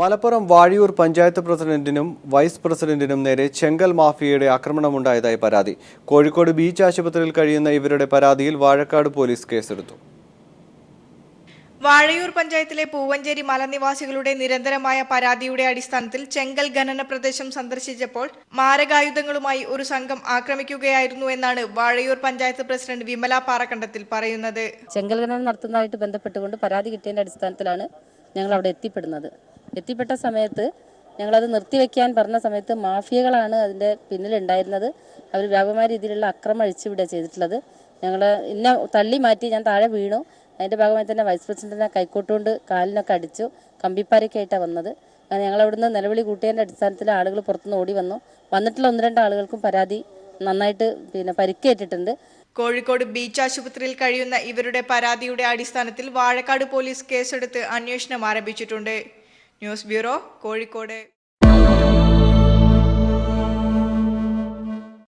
Malappuram വാഴിയൂർ panchayat പ്രസിഡന്റിനും vice പ്രസിഡന്റിനും നേരെ ചെങ്കൽ മാഫിയയുടെ ആക്രമണമുണ്ടായതായി പരാതി. കോഴിക്കോട് ബീച്ച് ആശുപത്രിയിൽ കഴിയുന്ന ഇവരുടെ പരാതിയിൽ വാഴക്കാട് പോലീസ് കേസെടുത്തു. വാഴയൂർ പഞ്ചായത്തിലെ പൂവഞ്ചേരി മലനിവാസികളുടെ നിരന്തരമായ പരാതിയുടെ അടിസ്ഥാനത്തിൽ ചെങ്കൽ ഖനന പ്രദേശം സന്ദർശിച്ചപ്പോൾ മാരകായുധങ്ങളുമായി ഒരു സംഘം ആക്രമിക്കുകയായിരുന്നു എന്നാണ് വാഴയൂർ പഞ്ചായത്ത് പ്രസിഡന്റ് വിമല പാറക്കണ്ടത്തിൽ പറയുന്നത്. ചെങ്കൽ ഖനനം നടത്തുന്നതായിട്ട് ബന്ധപ്പെട്ടുകൊണ്ട് പരാതി കിട്ടിയതിന്റെ അടിസ്ഥാനത്തിലാണ് ഞങ്ങൾ അവിടെ എത്തിപ്പെട്ട സമയത്ത് ഞങ്ങളത് നിർത്തിവെക്കാൻ പറഞ്ഞ സമയത്ത് മാഫിയകളാണ് അതിൻ്റെ പിന്നിലുണ്ടായിരുന്നത്. അവർ വ്യാപകമായ രീതിയിലുള്ള അക്രമം അഴിച്ചുവിടുക ചെയ്തിട്ടുള്ളത്. ഞങ്ങൾ ഇന്നെ തള്ളി മാറ്റി ഞാൻ താഴെ വീണു. അതിൻ്റെ ഭാഗമായി തന്നെ വൈസ് പ്രസിഡന്റിനെ കൈക്കോട്ടുകൊണ്ട് കാലിനൊക്കെ അടിച്ചു. കമ്പിപ്പാരൊക്കെ ആയിട്ടാണ് വന്നത്. ഞങ്ങൾ അവിടുന്ന് നിലവിളി കൂട്ടിയതിൻ്റെ അടിസ്ഥാനത്തിൽ ആളുകൾ പുറത്തുനിന്ന് ഓടി വന്നിട്ടുള്ള 1-2 ആളുകൾക്കും പരാതി നന്നായിട്ട് പരിക്കേറ്റിട്ടുണ്ട്. കോഴിക്കോട് ബീച്ച് ആശുപത്രിയിൽ കഴിയുന്ന ഇവരുടെ പരാതിയുടെ അടിസ്ഥാനത്തിൽ വാഴക്കാട് പോലീസ് കേസെടുത്ത് അന്വേഷണം ആരംഭിച്ചിട്ടുണ്ട്. News bureau, Kozhikode.